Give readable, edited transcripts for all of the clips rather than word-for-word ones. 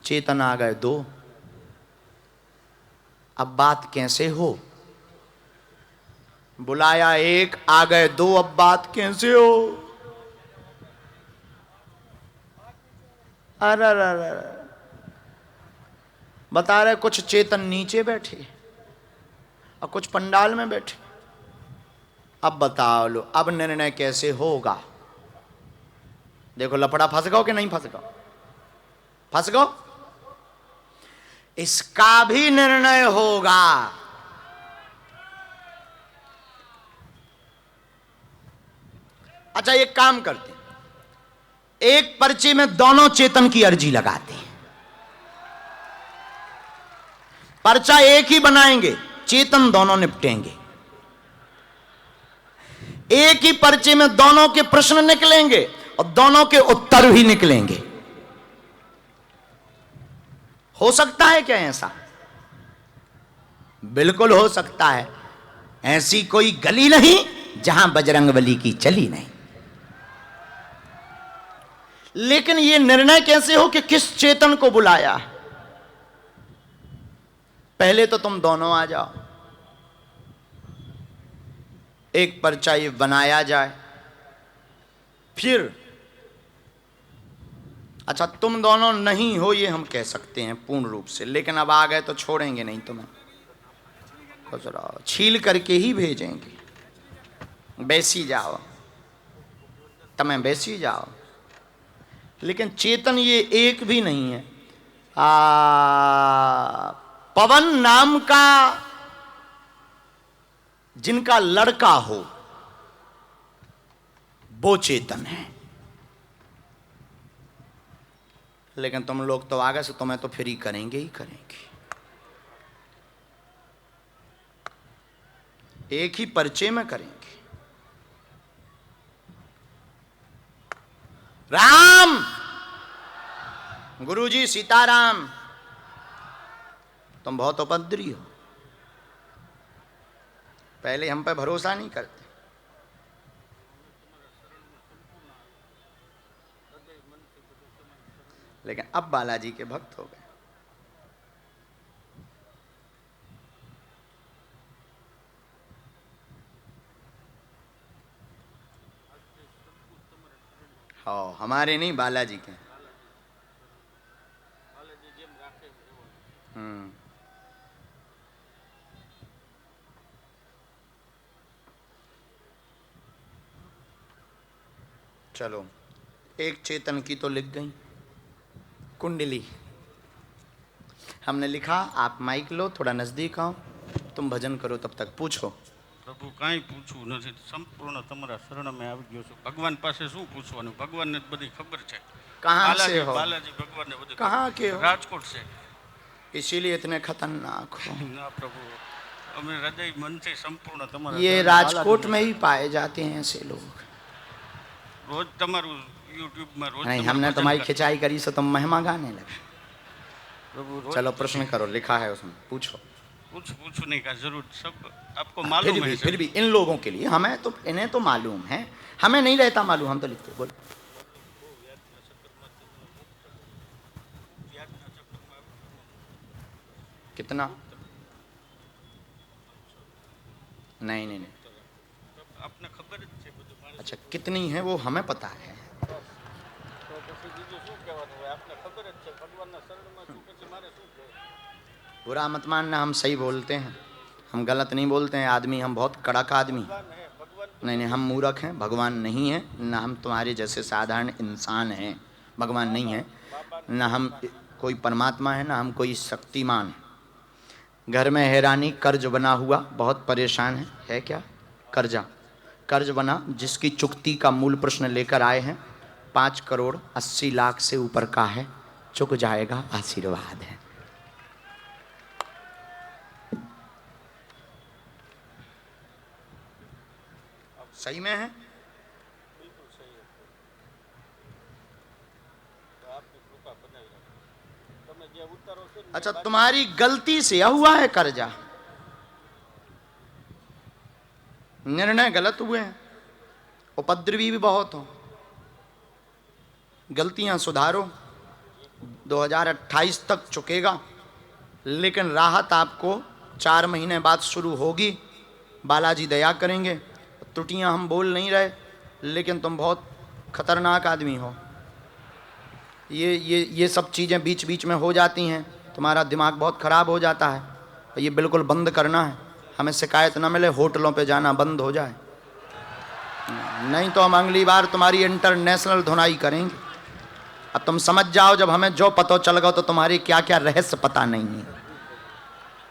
चेतन आ गए दो। अब बात कैसे हो? बुलाया एक, आ गए दो, अब बात कैसे हो? अरे बता रहे कुछ चेतन नीचे बैठे और कुछ पंडाल में बैठे। अब बताओ लो, अब निर्णय कैसे होगा? देखो लफड़ा, फंस गो कि नहीं फंस गो? फंस गो। इसका भी निर्णय होगा। अच्छा एक काम करते हैं, एक पर्चे में दोनों चेतन की अर्जी लगाते हैं। पर्चा एक ही बनाएंगे, चेतन दोनों निपटेंगे। एक ही पर्चे में दोनों के प्रश्न निकलेंगे और दोनों के उत्तर भी निकलेंगे। हो सकता है क्या ऐसा? बिल्कुल हो सकता है। ऐसी कोई गली नहीं जहां बजरंगबली की चली नहीं। लेकिन यह निर्णय कैसे हो कि किस चेतन को बुलाया? पहले तो तुम दोनों आ जाओ, एक पर्चा ये बनाया जाए, फिर अच्छा तुम दोनों नहीं हो ये हम कह सकते हैं पूर्ण रूप से, लेकिन अब आ गए तो छोड़ेंगे नहीं तुम्हें, छील करके ही भेजेंगे। बैसी जाओ, तुम्हें बैसी जाओ। लेकिन चेतन ये एक भी नहीं है। पवन नाम का जिनका लड़का हो वो चेतन है। लेकिन तुम लोग तो आगे से तुम्हें तो फ्री करेंगे ही करेंगे। एक ही पर्चे में करेंगे। राम, गुरुजी सीताराम, तुम बहुत उपद्रवी हो, पहले हम पे भरोसा नहीं करते, लेकिन अब बालाजी के भक्त हो गए। हाँ हमारे नहीं, बालाजी के। चलो एक चेतन की तो लिख गई कुंडली। हमने लिखा, आप माइक लो, थोड़ा नजदीक आओ, तुम भजन करो, तब तक पूछो। प्रभु काई पूछू नहीं, संपूर्ण तमरा शरण में આવી ગયો છું। भगवान પાસે શું પૂછવાનું? ભગવાનને બધી ખબર છે। कहाँ से हो? बालाजी भगवान ने બધું कहाँ के हो? राजकोट से। इसीलिए इतने खतरनाक हो। ना प्रभु, અમે હૃદય મનથી સંપૂર્ણ તમારા ये राजकोट में ही पाए जाते हैं ऐसे लोग। રોજ તમારું YouTube में रोज नहीं, हमने तुम्हारी खिंचाई करी सो तुम महिमा गाने लगे। प्रभु चलो प्रश्न करो, लिखा है उसमें, पूछो। पूछने का जरूर, सब आपको मालूम है। फिर भी इन लोगों के लिए, हमें तो, इन्हें तो मालूम है, हमें नहीं रहता मालूम, हम तो लिखते। बोल। कितना? नहीं नहीं नहीं, आपने खबर है। अच्छा कितनी है वो हमें पता है। बुरा मत मानना, हम सही बोलते हैं, हम गलत नहीं बोलते हैं। आदमी हम बहुत कड़क आदमी। नहीं नहीं, हम मूर्ख हैं, भगवान नहीं है, ना हम तुम्हारे जैसे साधारण इंसान हैं, भगवान नहीं है, ना हम कोई परमात्मा है, ना हम कोई शक्तिमान है। घर में हैरानी, कर्ज बना हुआ, बहुत परेशान है क्या? कर्ज बना, जिसकी चुकती का मूल प्रश्न लेकर आए हैं। 5,80,00,000 से ऊपर का है, चुक जाएगा, आशीर्वाद है। सही में है? बिल्कुल सही है। तो आपकी कृपा बनाई रखो। તમે જે ઉતારો છો। अच्छा तुम्हारी गलती से हुआ है कर्जा, निर्णय गलत हुए हैं, उपद्रवी भी बहुत हो, गलतियां सुधारो, 2028 तक चुकेगा, लेकिन राहत आपको 4 महीने बाद शुरू होगी। बालाजी दया करेंगे। त्रुटियां हम बोल नहीं रहे, लेकिन तुम बहुत खतरनाक आदमी हो। ये सब चीज़ें बीच बीच में हो जाती हैं, तुम्हारा दिमाग बहुत ख़राब हो जाता है। ये बिल्कुल बंद करना है, हमें शिकायत ना मिले, होटलों पे जाना बंद हो जाए, नहीं तो हम अगली बार तुम्हारी इंटरनेशनल धुनाई करेंगे। अब तुम समझ जाओ, जब हमें जो पता चल गया तो तुम्हारी क्या क्या रहस्य पता नहीं है।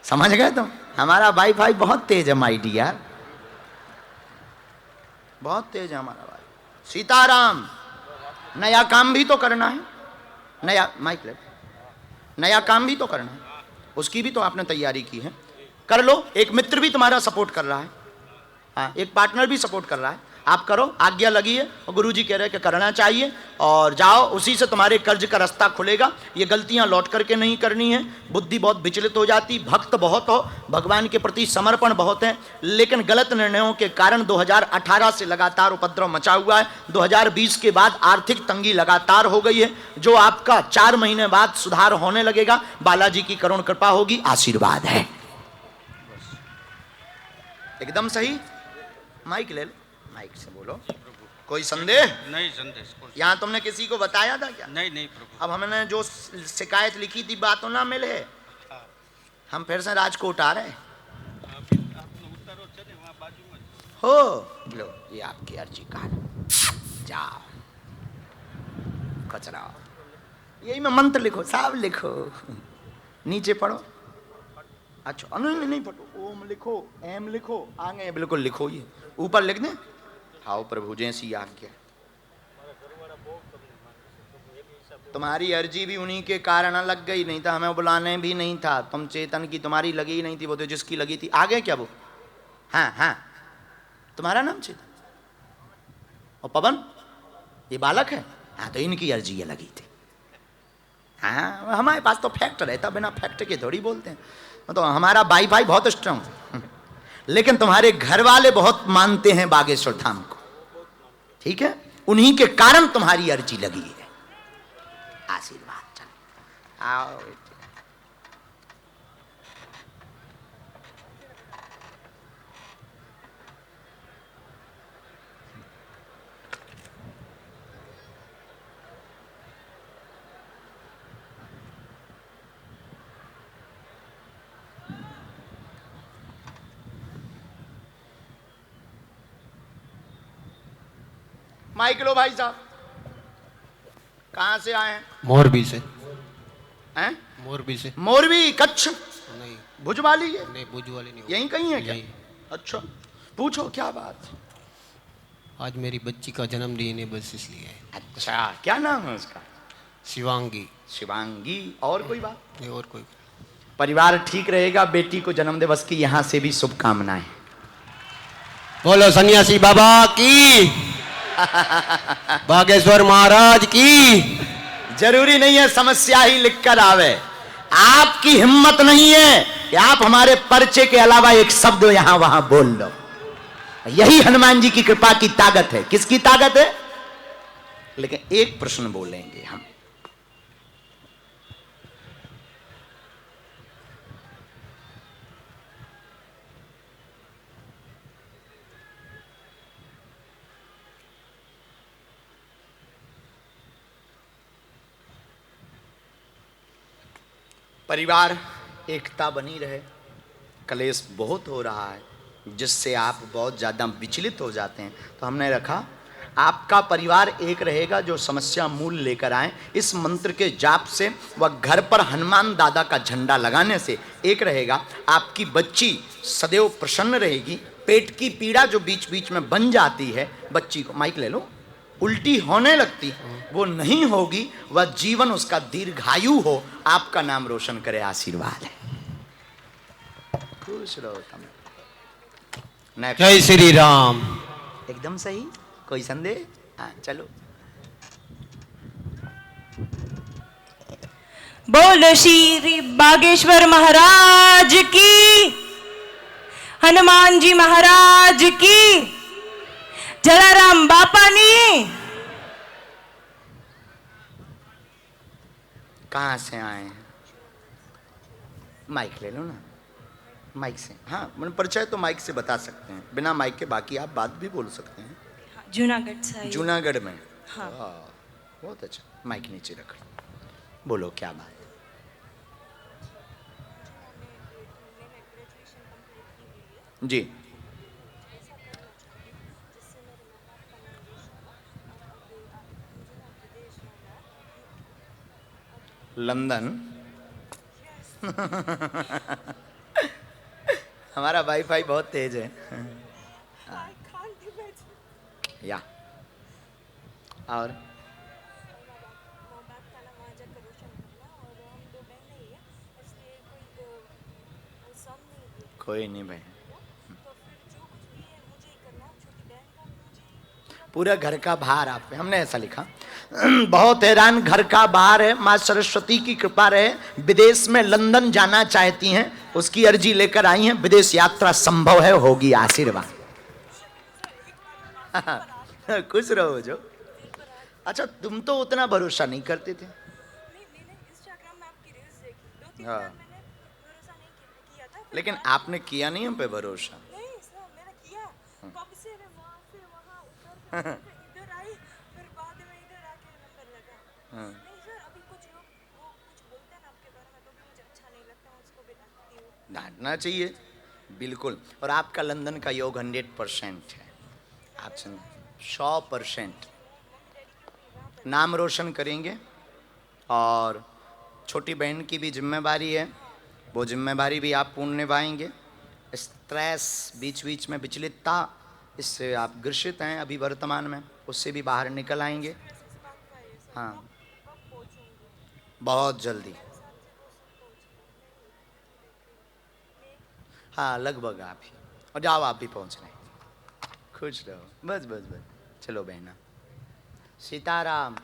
समझ गए तुम? हमारा वाईफाई बहुत तेज है माई डियर, बहुत तेज है हमारा भाई। सीताराम, नया काम भी तो करना है, नया माइक ले, नया काम भी तो करना है, उसकी भी तो आपने तैयारी की है, कर लो। एक मित्र भी तुम्हारा सपोर्ट कर रहा है, हाँ, एक पार्टनर भी सपोर्ट कर रहा है, आप करो, आज्ञा लगी है और गुरुजी कह रहे हैं कि करना चाहिए, और जाओ, उसी से तुम्हारे कर्ज का रास्ता खुलेगा। ये गलतियां लौट करके नहीं करनी है। बुद्धि बहुत विचलित हो जाती, भक्त बहुत हो, भगवान के प्रति समर्पण बहुत है, लेकिन गलत निर्णयों के कारण 2018 से लगातार उपद्रव मचा हुआ है। 2020 के बाद आर्थिक तंगी लगातार हो गई है, जो आपका 4 महीने बाद सुधार होने लगेगा। बालाजी की करुण कृपा होगी, आशीर्वाद है। एकदम सही। माइक ले लो, माइक से बोलो। कोई संदेह? नहीं संदेश कोई। यहाँ तुमने किसी को बताया था क्या? नहीं नहीं प्रभु। अब हमने जो शिकायत लिखी थी बातों ना मिले, हम फिर से राजकोट आ रहे हो। लो ये आपकी अर्जी कार्ड, जाओ कचरा। यही में मंत्र लिखो, साहब लिखो, नीचे पढ़ो। अच्छा नहीं नहीं पढ़ो, ओम लिखो, एम लिखो, आगे बिल्कुल लिखो, ये ऊपर लिख दें। आओ प्रभु जैसी आज्ञा। तुम्हारी अर्जी भी उन्हीं के कारण लग गई, नहीं तो हमें बुलाने भी नहीं था। तुम चेतन की तुम्हारी लगी ही नहीं थी, वो तो जिसकी लगी थी। आगे क्या वो? हाँ हाँ, तुम्हारा नाम चेतन और पवन, ये बालक है। हाँ तो इनकी अर्जी ये लगी थी। हाँ हमारे पास तो फैक्ट रहता, बिना फैक्ट के थोड़ी बोलते हैं। तो हमारा वाईफाई बहुत स्ट्रांग, लेकिन तुम्हारे घर वाले बहुत मानते हैं बागेश्वर धाम को, ठीक है? उन्हीं के कारण तुम्हारी अर्जी लगी है। आशीर्वाद। चलो आओ। माइक लो भाई साहब। कहाँ से आए हैं? मोरबी से। हैं? मोरबी से। मोरबी, कच्छ? नहीं, भुज वाली है? नहीं भुज वाली नहीं। यहीं कहीं है क्या? यहीं। अच्छा पूछो क्या बात। आज मेरी बच्ची का जन्मदिन है, बस इसलिए। अच्छा क्या नाम है उसका? शिवांगी। शिवांगी। और कोई बात? नहीं और कोई। परिवार ठीक रहेगा, बेटी को जन्म दिवस की यहाँ से भी शुभकामनाएं। बोलो सन्यासी बाबा की, बागेश्वर महाराज की। जरूरी नहीं है समस्या ही लिखकर आवे। आपकी हिम्मत नहीं है कि आप हमारे पर्चे के अलावा एक शब्द यहां वहां बोल लो। यही हनुमान जी की कृपा की ताकत है। किसकी ताकत है? लेकिन एक प्रश्न बोलेंगे हम। परिवार एकता बनी रहे। कलेश बहुत हो रहा है जिससे आप बहुत ज़्यादा विचलित हो जाते हैं, तो हमने रखा आपका परिवार एक रहेगा जो समस्या मूल लेकर आए। इस मंत्र के जाप से व घर पर हनुमान दादा का झंडा लगाने से एक रहेगा। आपकी बच्ची सदैव प्रसन्न रहेगी। पेट की पीड़ा जो बीच बीच में बन जाती है, बच्ची को माइक ले लो, उल्टी होने लगती, वो नहीं होगी। वह जीवन उसका दीर्घायु हो, आपका नाम रोशन करे। आशीर्वाद है। खुश रहो तुम। जय श्री राम। एकदम सही। कोई संदेह? हाँ चलो। बोलो श्री बागेश्वर महाराज की, हनुमान जी महाराज की, जलाराम बापा नी। कहाँ से आए हैं? माइक ले लो ना, माइक से। हाँ, मैंने परिचय तो माइक से बता सकते हैं, बिना माइक के बाकी आप बात भी बोल सकते हैं। जूनागढ़ से आई हूँ। जूनागढ़ में? हाँ। वाह, बहुत अच्छा। माइक नीचे रख, बोलो क्या बात है। जी, लंदन। हमारा वाईफाई बहुत तेज है। या और कोई नहीं भाई, पूरा घर का भार आप पे, हमने ऐसा लिखा। बहुत हैरान, घर का भार है, माँ सरस्वती की कृपा रहे। विदेश में लंदन जाना चाहती हैं, उसकी अर्जी लेकर आई हैं, विदेश यात्रा संभव है, होगी, आशीर्वाद। खुश रहो जो। अच्छा, तुम तो उतना भरोसा नहीं करते थे। हाँ, लेकिन आपने किया नहीं हम पे भरोसा। डांटना चाहिए, बिल्कुल। और आपका लंदन का योग 100% है, आप सुन, 100% नाम रोशन करेंगे। और छोटी बहन की भी जिम्मेवारी है, वो जिम्मेवारी भी आप पूर्ण निभाएंगे। स्ट्रेस, बीच बीच में विचलितता, इससे आप ग्रसित हैं अभी वर्तमान में, उससे भी बाहर निकल आएंगे। हाँ, बहुत जल्दी। हाँ, लगभग आप ही, और जाओ, आप भी पहुँच रहे हैं। खुश रहो, बस बस बस। चलो बहना, सीताराम।